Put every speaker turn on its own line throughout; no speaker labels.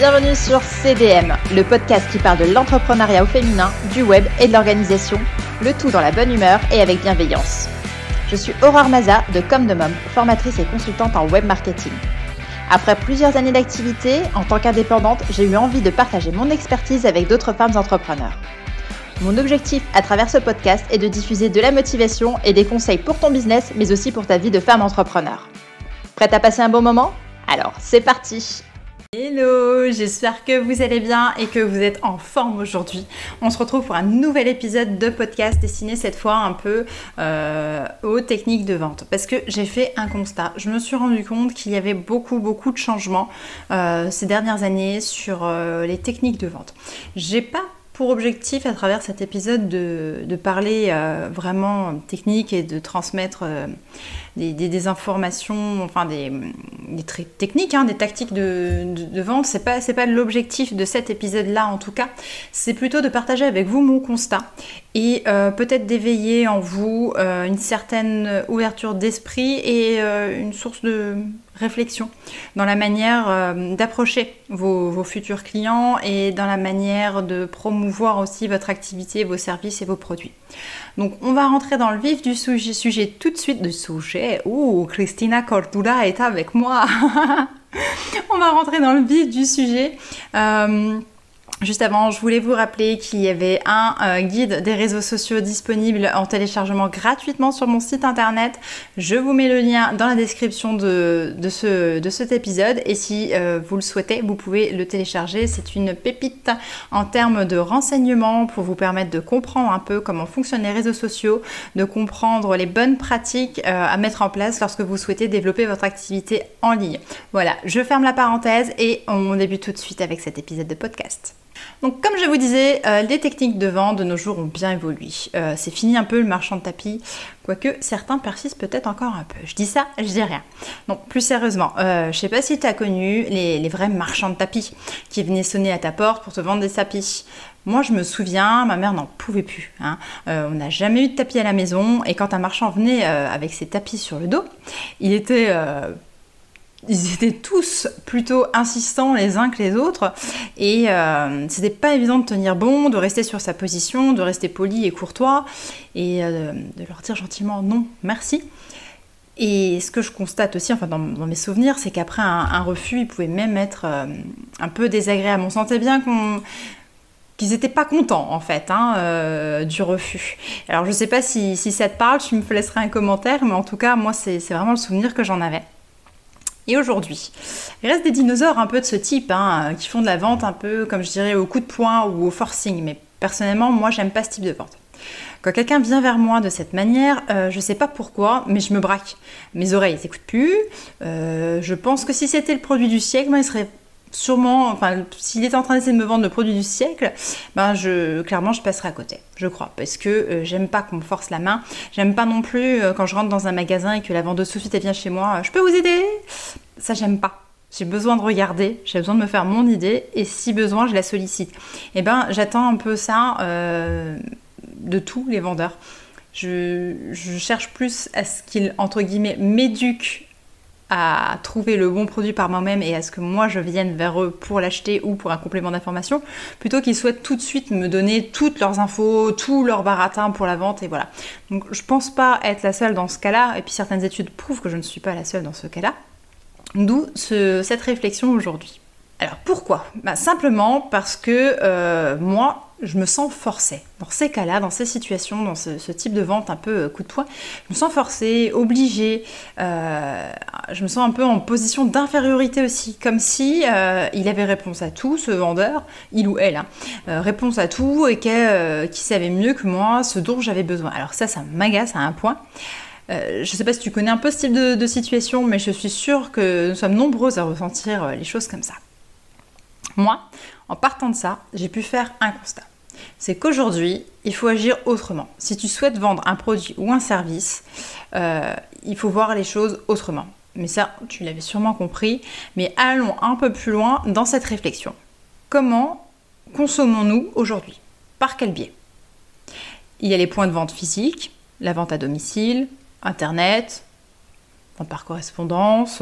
Bienvenue sur CDM, le podcast qui parle de l'entrepreneuriat au féminin, du web et de l'organisation, le tout dans la bonne humeur et avec bienveillance. Je suis Aurore Maza de Comme de Mom, formatrice et consultante en web marketing. Après plusieurs années d'activité, en tant qu'indépendante, j'ai eu envie de partager mon expertise avec d'autres femmes entrepreneurs. Mon objectif à travers ce podcast est de diffuser de la motivation et des conseils pour ton business, mais aussi pour ta vie de femme entrepreneur. Prête à passer un bon moment ? Alors, c'est parti ! Hello, j'espère que vous allez bien et que vous êtes en forme aujourd'hui. On se retrouve pour un nouvel épisode de podcast destiné cette fois un peu aux techniques de vente. Parce que j'ai fait un constat. Je me suis rendu compte qu'il y avait beaucoup de changements ces dernières années sur les techniques de vente. J'ai pas pour objectif à travers cet épisode de parler vraiment technique et de transmettre des informations, enfin des techniques, des tactiques de vente. C'est pas l'objectif de cet épisode-là en tout cas. C'est plutôt de partager avec vous mon constat et peut-être d'éveiller en vous une certaine ouverture d'esprit et une source de réflexion dans la manière d'approcher vos futurs clients et dans la manière de promouvoir aussi votre activité, vos services et vos produits. Donc on va rentrer dans le vif du sujet tout de suite. Cristina Cordula est avec moi. On va rentrer dans le vif du sujet. Juste avant, je voulais vous rappeler qu'il y avait un guide des réseaux sociaux disponible en téléchargement gratuitement sur mon site internet. Je vous mets le lien dans la description de cet épisode et si vous le souhaitez, vous pouvez le télécharger. C'est une pépite en termes de renseignements pour vous permettre de comprendre un peu comment fonctionnent les réseaux sociaux, de comprendre les bonnes pratiques à mettre en place lorsque vous souhaitez développer votre activité en ligne. Voilà, je ferme la parenthèse et on débute tout de suite avec cet épisode de podcast. Donc comme je vous disais, les techniques de vente de nos jours ont bien évolué. C'est fini un peu le marchand de tapis, quoique certains persistent peut-être encore un peu. Je dis ça, je dis rien. Donc plus sérieusement, je sais pas si tu as connu les vrais marchands de tapis qui venaient sonner à ta porte pour te vendre des tapis. Moi, je me souviens, ma mère n'en pouvait plus. On n'a jamais eu de tapis à la maison et quand un marchand venait avec ses tapis sur le dos, ils étaient tous plutôt insistants les uns que les autres et c'était pas évident de tenir bon, de rester sur sa position, de rester poli et courtois et de leur dire gentiment non, merci. Et ce que je constate aussi, enfin dans mes souvenirs, c'est qu'après un refus, il pouvait même être un peu désagréable. On sentait bien qu'ils n'étaient pas contents en fait du refus. Alors je sais pas si ça te parle, tu me laisseras un commentaire, mais en tout cas moi c'est vraiment le souvenir que j'en avais. Et aujourd'hui, il reste des dinosaures un peu de ce type, qui font de la vente un peu, comme je dirais, au coup de poing ou au forcing. Mais personnellement, moi, j'aime pas ce type de vente. Quand quelqu'un vient vers moi de cette manière, je sais pas pourquoi, mais je me braque. Mes oreilles n'écoutent plus. Je pense que si c'était le produit du siècle, il serait sûrement, s'il était en train d'essayer de me vendre le produit du siècle, clairement je passerai à côté, je crois, parce que j'aime pas qu'on me force la main, j'aime pas non plus quand je rentre dans un magasin et que la vendeuse Sophie vient chez moi, je peux vous aider ? Ça j'aime pas. J'ai besoin de regarder, j'ai besoin de me faire mon idée et si besoin je la sollicite. Et j'attends un peu ça de tous les vendeurs. Je cherche plus à ce qu'ils, entre guillemets, m'éduquent à trouver le bon produit par moi-même et à ce que moi je vienne vers eux pour l'acheter ou pour un complément d'information, plutôt qu'ils souhaitent tout de suite me donner toutes leurs infos, tout leur baratin pour la vente et voilà. Donc je pense pas être la seule dans ce cas-là, et puis certaines études prouvent que je ne suis pas la seule dans ce cas-là, d'où cette réflexion aujourd'hui. Alors pourquoi ? Simplement parce que moi, je me sens forcée. Dans ces cas-là, dans ces situations, dans ce type de vente un peu coup de poing, je me sens forcée, obligée. Je me sens un peu en position d'infériorité aussi, comme si il avait réponse à tout, ce vendeur, il ou elle, réponse à tout et qui savait mieux que moi ce dont j'avais besoin. Alors ça m'agace à un point. Je ne sais pas si tu connais un peu ce type de situation, mais je suis sûre que nous sommes nombreuses à ressentir les choses comme ça. Moi, en partant de ça, j'ai pu faire un constat. C'est qu'aujourd'hui, il faut agir autrement. Si tu souhaites vendre un produit ou un service, il faut voir les choses autrement. Mais ça, tu l'avais sûrement compris. Mais allons un peu plus loin dans cette réflexion. Comment consommons-nous aujourd'hui ? Par quel biais ? Il y a les points de vente physiques, la vente à domicile, Internet, vente par correspondance,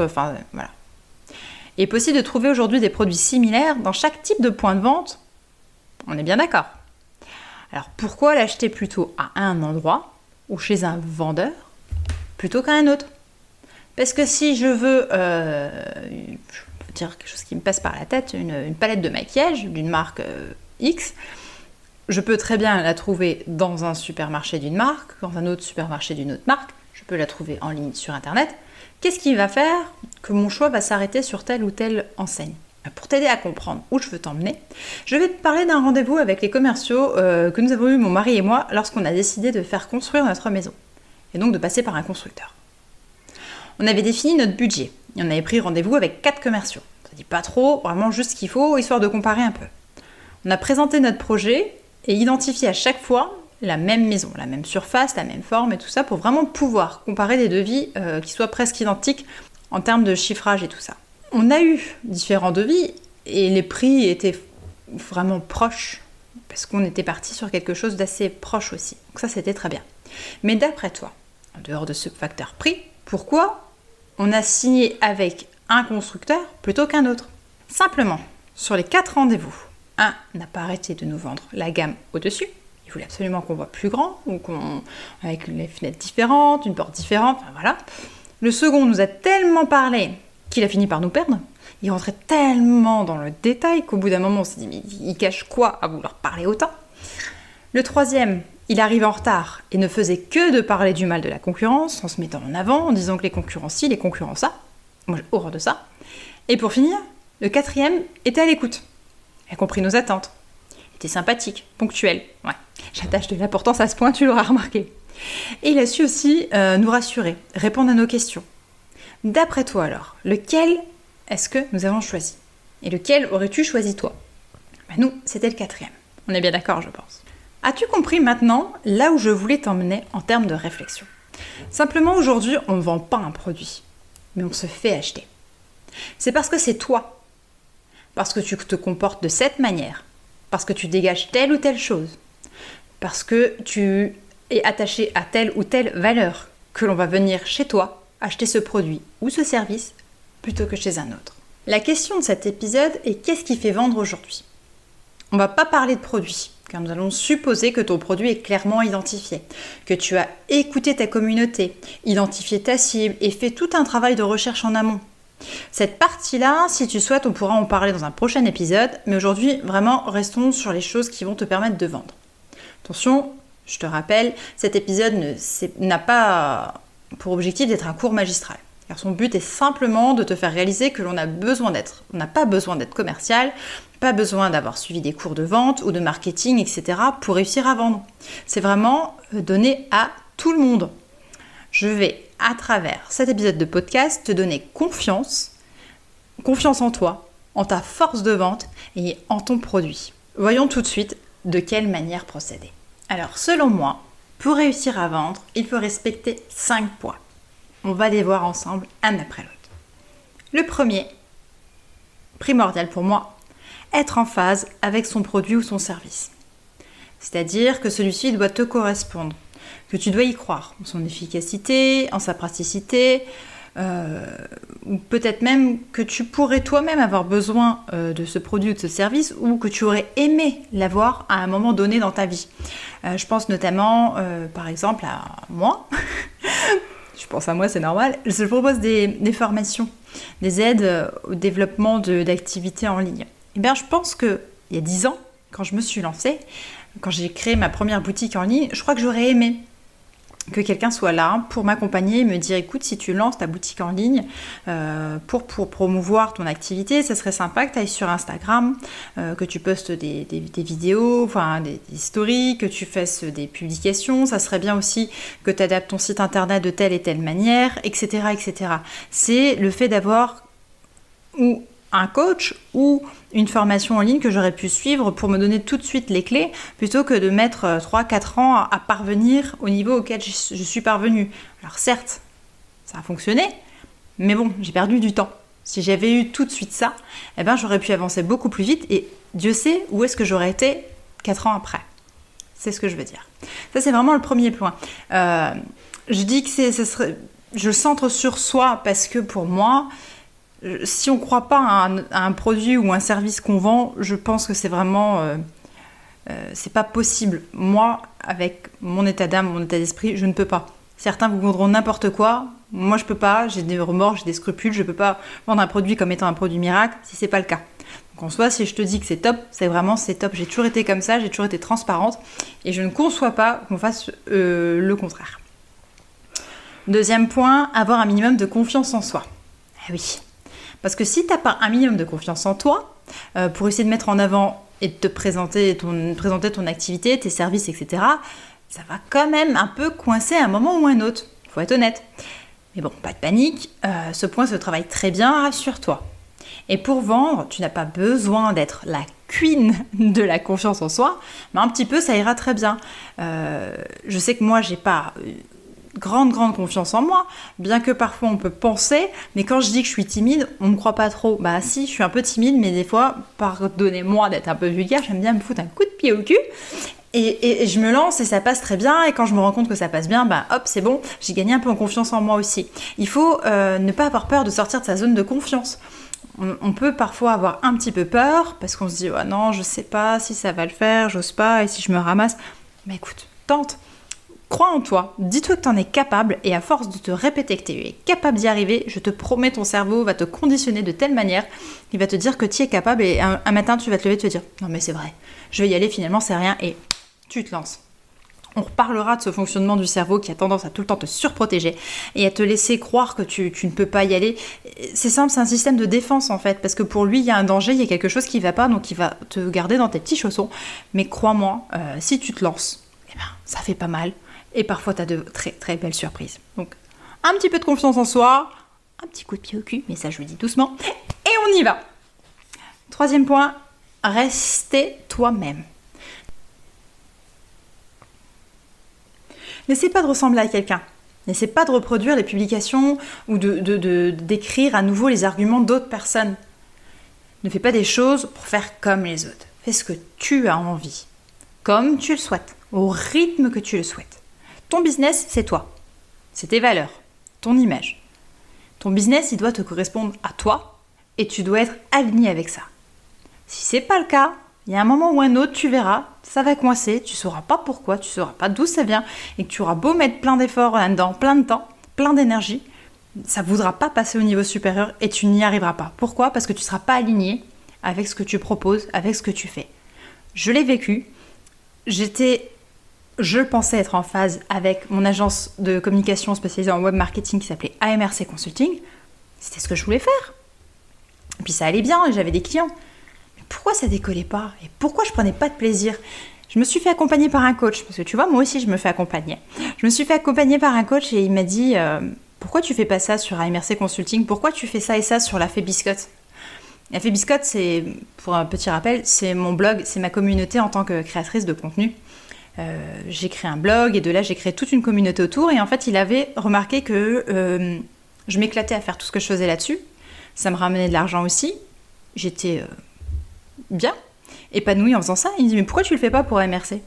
voilà. Il est possible de trouver aujourd'hui des produits similaires dans chaque type de point de vente. On est bien d'accord. Alors pourquoi l'acheter plutôt à un endroit ou chez un vendeur plutôt qu'à un autre? Parce que si je veux, je peux dire quelque chose qui me passe par la tête, une palette de maquillage d'une marque X, je peux très bien la trouver dans un supermarché d'une marque, dans un autre supermarché d'une autre marque, je peux la trouver en ligne sur Internet. Qu'est-ce qui va faire que mon choix va s'arrêter sur telle ou telle enseigne? Pour t'aider à comprendre où je veux t'emmener, je vais te parler d'un rendez-vous avec les commerciaux que nous avons eu, mon mari et moi, lorsqu'on a décidé de faire construire notre maison, et donc de passer par un constructeur. On avait défini notre budget, et on avait pris rendez-vous avec 4 commerciaux. Ça dit pas trop, vraiment juste ce qu'il faut, histoire de comparer un peu. On a présenté notre projet et identifié à chaque fois la même maison, la même surface, la même forme et tout ça, pour vraiment pouvoir comparer des devis qui soient presque identiques en termes de chiffrage et tout ça. On a eu différents devis et les prix étaient vraiment proches, parce qu'on était parti sur quelque chose d'assez proche aussi. Donc ça, c'était très bien. Mais d'après toi, en dehors de ce facteur prix, pourquoi on a signé avec un constructeur plutôt qu'un autre? Simplement, sur les 4 rendez-vous, un n'a pas arrêté de nous vendre la gamme au-dessus. Il voulait absolument qu'on voit plus grand, ou avec les fenêtres différentes, une porte différente, enfin voilà. Le second nous a tellement parlé qu'il a fini par nous perdre. Il rentrait tellement dans le détail qu'au bout d'un moment, on s'est dit, mais il cache quoi à vouloir parler autant? Le troisième, il arrive en retard et ne faisait que de parler du mal de la concurrence, en se mettant en avant, en disant que les concurrents ci, les concurrents ça. Moi, j'ai horreur de ça. Et pour finir, le quatrième était à l'écoute. Il a compris nos attentes. Il était sympathique, ponctuel. Ouais, j'attache de l'importance à ce point, tu l'auras remarqué. Et il a su aussi nous rassurer, répondre à nos questions. D'après toi alors, lequel est-ce que nous avons choisi? Et lequel aurais-tu choisi toi? Nous, c'était le 4e. On est bien d'accord, je pense. As-tu compris maintenant là où je voulais t'emmener en termes de réflexion? Simplement, aujourd'hui, on ne vend pas un produit, mais on se fait acheter. C'est parce que c'est toi, parce que tu te comportes de cette manière, parce que tu dégages telle ou telle chose, parce que tu es attaché à telle ou telle valeur, que l'on va venir chez toi acheter ce produit ou ce service plutôt que chez un autre. La question de cet épisode est qu'est-ce qui fait vendre aujourd'hui? On ne va pas parler de produit, car nous allons supposer que ton produit est clairement identifié, que tu as écouté ta communauté, identifié ta cible et fait tout un travail de recherche en amont. Cette partie-là, si tu souhaites, on pourra en parler dans un prochain épisode, mais aujourd'hui, vraiment, restons sur les choses qui vont te permettre de vendre. Attention, je te rappelle, cet épisode n'a pas pour objectif d'être un cours magistral. Car son but est simplement de te faire réaliser que l'on a besoin d'être. On n'a pas besoin d'être commercial, pas besoin d'avoir suivi des cours de vente ou de marketing, etc. pour réussir à vendre. C'est vraiment donné à tout le monde. Je vais, à travers cet épisode de podcast, te donner confiance en toi, en ta force de vente et en ton produit. Voyons tout de suite de quelle manière procéder. Alors, selon moi, pour réussir à vendre, il faut respecter 5 points. On va les voir ensemble, un après l'autre. Le premier, primordial pour moi, être en phase avec son produit ou son service. C'est-à-dire que celui-ci doit te correspondre, que tu dois y croire, en son efficacité, en sa praticité, ou peut-être même que tu pourrais toi-même avoir besoin de ce produit ou de ce service, ou que tu aurais aimé l'avoir à un moment donné dans ta vie. Je pense notamment, par exemple, à moi. Je pense à moi, c'est normal. Je propose des formations, des aides au développement d'activités en ligne. Et bien, je pense qu'il y a 10 ans, quand je me suis lancée, quand j'ai créé ma première boutique en ligne, je crois que j'aurais aimé que quelqu'un soit là pour m'accompagner et me dire écoute, si tu lances ta boutique en ligne pour promouvoir ton activité, ça serait sympa que tu ailles sur Instagram, que tu postes des vidéos, enfin des stories, que tu fasses des publications. Ça serait bien aussi que tu adaptes ton site internet de telle et telle manière, etc. etc. C'est le fait d'avoir ou un coach ou une formation en ligne que j'aurais pu suivre pour me donner tout de suite les clés plutôt que de mettre 3-4 ans à parvenir au niveau auquel je suis parvenue. Alors certes, ça a fonctionné, mais bon, j'ai perdu du temps. Si j'avais eu tout de suite ça, eh ben, j'aurais pu avancer beaucoup plus vite et Dieu sait où est-ce que j'aurais été 4 ans après. C'est ce que je veux dire. Ça, c'est vraiment le premier point. Je dis que je centre sur soi parce que pour moi, Si on ne croit pas à un produit ou un service qu'on vend, je pense que c'est vraiment... c'est pas possible. Moi, avec mon état d'âme, mon état d'esprit, je ne peux pas. Certains vous vendront n'importe quoi. Moi, je peux pas. J'ai des remords, j'ai des scrupules. Je peux pas vendre un produit comme étant un produit miracle si c'est pas le cas. Donc en soi, si je te dis que c'est top, c'est top. J'ai toujours été comme ça, j'ai toujours été transparente et je ne conçois pas qu'on fasse le contraire. Deuxième point, avoir un minimum de confiance en soi. Ah oui. Parce que si tu n'as pas un minimum de confiance en toi, pour essayer de mettre en avant et de te présenter ton activité, tes services, etc., ça va quand même un peu coincer à un moment ou un autre. Il faut être honnête. Mais bon, pas de panique, ce point se travaille très bien, rassure-toi. Et pour vendre, tu n'as pas besoin d'être la queen de la confiance en soi, mais un petit peu, ça ira très bien. Je sais que moi, j'ai pas grande confiance en moi, bien que parfois on peut penser, mais quand je dis que je suis timide, on ne me croit pas trop. Bah si, je suis un peu timide, mais des fois, pardonnez-moi d'être un peu vulgaire, j'aime bien me foutre un coup de pied au cul. Et je me lance et ça passe très bien, et quand je me rends compte que ça passe bien, bah hop, c'est bon, j'ai gagné un peu en confiance en moi aussi. Il faut ne pas avoir peur de sortir de sa zone de confiance. On peut parfois avoir un petit peu peur, parce qu'on se dit, oh non, je sais pas si ça va le faire, j'ose pas, et si je me ramasse. Mais écoute, tente. Crois en toi, dis-toi que tu en es capable, et à force de te répéter que tu es capable d'y arriver, je te promets, ton cerveau va te conditionner de telle manière qu'il va te dire que tu es capable, et un matin tu vas te lever et te dire, non mais c'est vrai, je vais y aller, finalement c'est rien, et tu te lances. On reparlera de ce fonctionnement du cerveau qui a tendance à tout le temps te surprotéger et à te laisser croire que tu ne peux pas y aller. C'est simple, c'est un système de défense en fait, parce que pour lui, il y a un danger, il y a quelque chose qui ne va pas, donc il va te garder dans tes petits chaussons. Mais crois-moi, si tu te lances, eh ben, ça fait pas mal. Et parfois, tu as de très très belles surprises. Donc, un petit peu de confiance en soi, un petit coup de pied au cul, mais ça je le dis doucement, et on y va. Troisième point, restez toi-même. N'essaie pas de ressembler à quelqu'un. N'essaie pas de reproduire les publications ou d'écrire à nouveau les arguments d'autres personnes. Ne fais pas des choses pour faire comme les autres. Fais ce que tu as envie, comme tu le souhaites, au rythme que tu le souhaites. Ton business, c'est toi. C'est tes valeurs, ton image. Ton business, il doit te correspondre à toi et tu dois être aligné avec ça. Si c'est pas le cas, il y a un moment ou un autre, tu verras, ça va coincer, tu sauras pas pourquoi, tu sauras pas d'où ça vient, et que tu auras beau mettre plein d'efforts là-dedans, plein de temps, plein d'énergie, ça ne voudra pas passer au niveau supérieur et tu n'y arriveras pas. Pourquoi ? Parce que tu ne seras pas aligné avec ce que tu proposes, avec ce que tu fais. Je l'ai vécu, je pensais être en phase avec mon agence de communication spécialisée en web marketing qui s'appelait AMRC Consulting, c'était ce que je voulais faire. Et puis ça allait bien, et j'avais des clients. Pourquoi ça décollait pas ? Et pourquoi je prenais pas de plaisir ? Je me suis fait accompagner par un coach, parce que tu vois, moi aussi je me fais accompagner. Je me suis fait accompagner par un coach et il m'a dit pourquoi tu fais pas ça sur AMRC Consulting ? Pourquoi tu fais ça et ça sur La Fée Biscotte ? La Fée Biscotte, c'est, pour un petit rappel, c'est mon blog, c'est ma communauté en tant que créatrice de contenu. J'ai créé un blog et de là j'ai créé toute une communauté autour et en fait il avait remarqué que je m'éclatais à faire tout ce que je faisais là-dessus. Ça me ramenait de l'argent aussi. J'étais bien, épanouie en faisant ça. Il me dit mais pourquoi tu le fais pas pour AMRC ?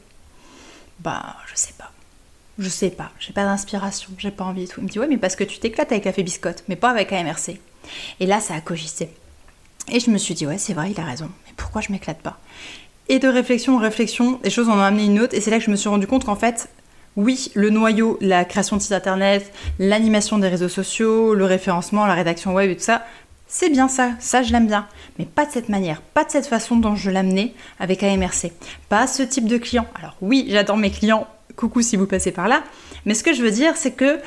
Bah je sais pas, j'ai pas d'inspiration, j'ai pas envie et tout. Il me dit ouais mais parce que tu t'éclates avec La Fée Biscotte, mais pas avec AMRC. Et là ça a cogité. Et je me suis dit ouais c'est vrai il a raison, mais pourquoi je m'éclate pas ? Et de réflexion en réflexion, les choses en ont amené une autre et c'est là que je me suis rendu compte qu'en fait oui, le noyau, la création de sites internet, l'animation des réseaux sociaux, le référencement, la rédaction web et tout ça, c'est bien ça je l'aime bien, mais pas de cette manière, pas de cette façon dont je l'amenais avec AMRC, pas ce type de client. Alors oui, j'adore mes clients, coucou si vous passez par là, mais ce que je veux dire c'est que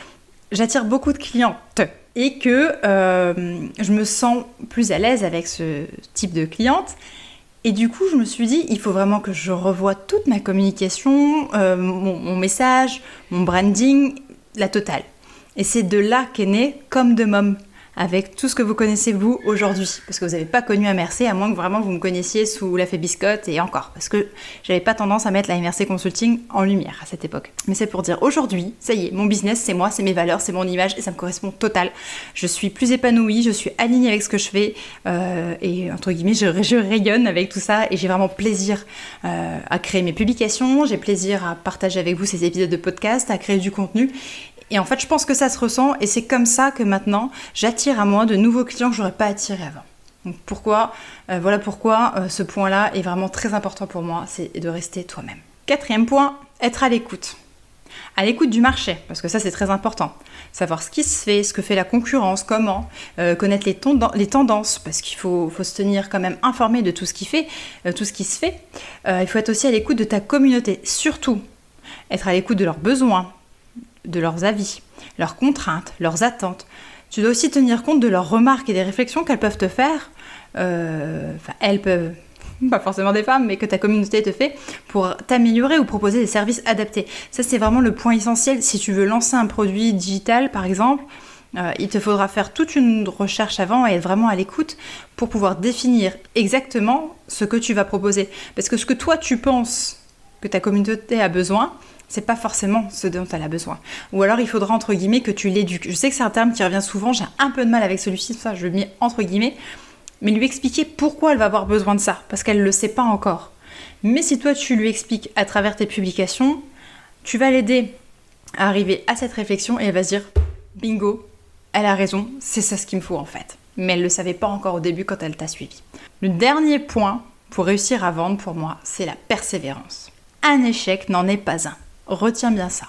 j'attire beaucoup de clientes et que je me sens plus à l'aise avec ce type de cliente. Et du coup, je me suis dit, il faut vraiment que je revoie toute ma communication, mon message, mon branding, la totale. Et c'est de là qu'est né Comme de Mom, avec tout ce que vous connaissez vous aujourd'hui. Parce que vous n'avez pas connu AMRC, à moins que vraiment vous me connaissiez sous La Fée Biscotte et encore. Parce que j'avais pas tendance à mettre la AMRC Consulting en lumière à cette époque. Mais c'est pour dire, aujourd'hui, ça y est, mon business, c'est moi, c'est mes valeurs, c'est mon image et ça me correspond total. Je suis plus épanouie, je suis alignée avec ce que je fais et entre guillemets, je rayonne avec tout ça et j'ai vraiment plaisir à créer mes publications, j'ai plaisir à partager avec vous ces épisodes de podcast, à créer du contenu.
Et en fait, je pense que ça se ressent et c'est comme ça que maintenant, j'attire à moi de nouveaux clients que j'aurais pas attirés avant. Donc voilà pourquoi ce point-là est vraiment très important pour moi, c'est de rester toi-même. 4e point, être à l'écoute. À l'écoute du marché, parce que ça c'est très important. Savoir ce qui se fait, ce que fait la concurrence, comment, connaître les tendances, parce qu'il faut se tenir quand même informé de tout ce qui se fait. Il faut être aussi à l'écoute de ta communauté, surtout être à l'écoute de leurs besoins, de leurs avis, leurs contraintes, leurs attentes. Tu dois aussi tenir compte de leurs remarques et des réflexions qu'elles peuvent te faire. Elles peuvent, pas forcément des femmes, mais que ta communauté te fait pour t'améliorer ou proposer des services adaptés. Ça, c'est vraiment le point essentiel. Si tu veux lancer un produit digital, par exemple, il te faudra faire toute une recherche avant et être vraiment à l'écoute pour pouvoir définir exactement ce que tu vas proposer. Parce que ce que toi, tu penses que ta communauté a besoin, c'est pas forcément ce dont elle a besoin. Ou alors il faudra entre guillemets que tu l'éduques. Je sais que c'est un terme qui revient souvent, j'ai un peu de mal avec celui-ci, ça je le mets entre guillemets, mais lui expliquer pourquoi elle va avoir besoin de ça, parce qu'elle ne le sait pas encore. Mais si toi tu lui expliques à travers tes publications, tu vas l'aider à arriver à cette réflexion et elle va se dire bingo, elle a raison, c'est ça ce qu'il me faut en fait. Mais elle ne le savait pas encore au début quand elle t'a suivi. Le dernier point pour réussir à vendre pour moi, c'est la persévérance. Un échec n'en est pas un. Retiens bien ça.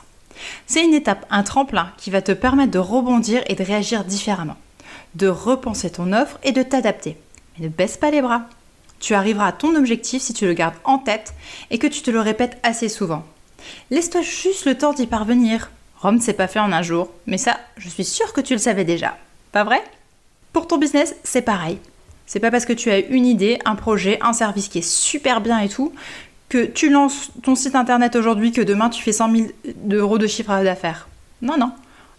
C'est une étape, un tremplin qui va te permettre de rebondir et de réagir différemment, de repenser ton offre et de t'adapter. Mais ne baisse pas les bras. Tu arriveras à ton objectif si tu le gardes en tête et que tu te le répètes assez souvent. Laisse-toi juste le temps d'y parvenir. Rome, c'est pas fait en un jour, mais ça, je suis sûre que tu le savais déjà. Pas vrai ? Pour ton business, c'est pareil. C'est pas parce que tu as une idée, un projet, un service qui est super bien et tout, que tu lances ton site internet aujourd'hui, que demain tu fais 100 000 € de chiffre d'affaires. Non.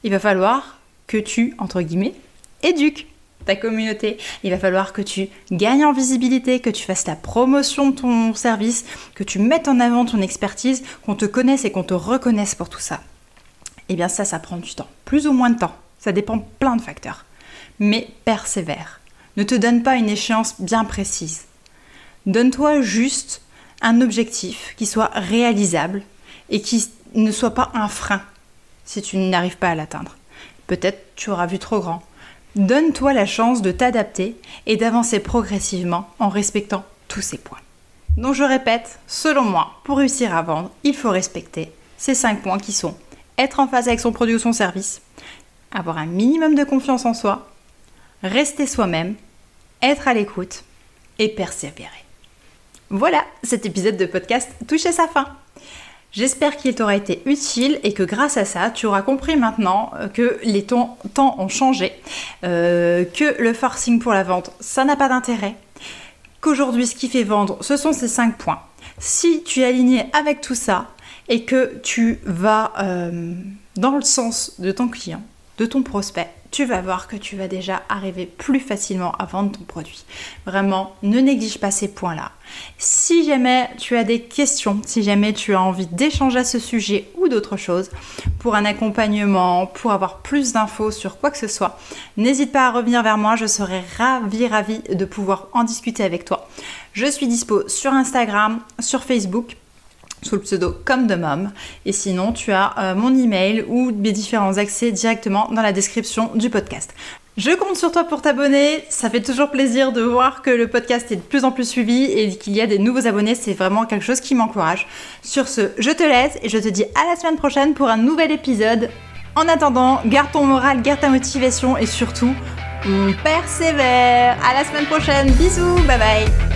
Il va falloir que tu, entre guillemets, éduques ta communauté. Il va falloir que tu gagnes en visibilité, que tu fasses la promotion de ton service, que tu mettes en avant ton expertise, qu'on te connaisse et qu'on te reconnaisse pour tout ça. Eh bien ça prend du temps. Plus ou moins de temps. Ça dépend de plein de facteurs. Mais persévère. Ne te donne pas une échéance bien précise. Donne-toi juste un objectif qui soit réalisable et qui ne soit pas un frein si tu n'arrives pas à l'atteindre. Peut-être tu auras vu trop grand. Donne-toi la chance de t'adapter et d'avancer progressivement en respectant tous ces points. Donc je répète, selon moi, pour réussir à vendre, il faut respecter ces 5 points qui sont être en phase avec son produit ou son service, avoir un minimum de confiance en soi, rester soi-même, être à l'écoute et persévérer. Voilà, cet épisode de podcast touche à sa fin. J'espère qu'il t'aura été utile et que grâce à ça, tu auras compris maintenant que les temps ont changé, que le forcing pour la vente, ça n'a pas d'intérêt, qu'aujourd'hui, ce qui fait vendre, ce sont ces 5 points. Si tu es aligné avec tout ça et que tu vas dans le sens de ton client, de ton prospect, tu vas voir que tu vas déjà arriver plus facilement à vendre ton produit. Vraiment, ne néglige pas ces points-là. Si jamais tu as des questions, si jamais tu as envie d'échanger à ce sujet ou d'autres choses, pour un accompagnement, pour avoir plus d'infos sur quoi que ce soit, n'hésite pas à revenir vers moi, je serai ravie de pouvoir en discuter avec toi. Je suis dispo sur Instagram, sur Facebook, sous le pseudo Comme de Mom. Et sinon, tu as mon email ou mes différents accès directement dans la description du podcast. Je compte sur toi pour t'abonner. Ça fait toujours plaisir de voir que le podcast est de plus en plus suivi et qu'il y a des nouveaux abonnés. C'est vraiment quelque chose qui m'encourage. Sur ce, je te laisse et je te dis à la semaine prochaine pour un nouvel épisode. En attendant, garde ton moral, garde ta motivation et surtout, on persévère. À la semaine prochaine. Bisous, bye bye.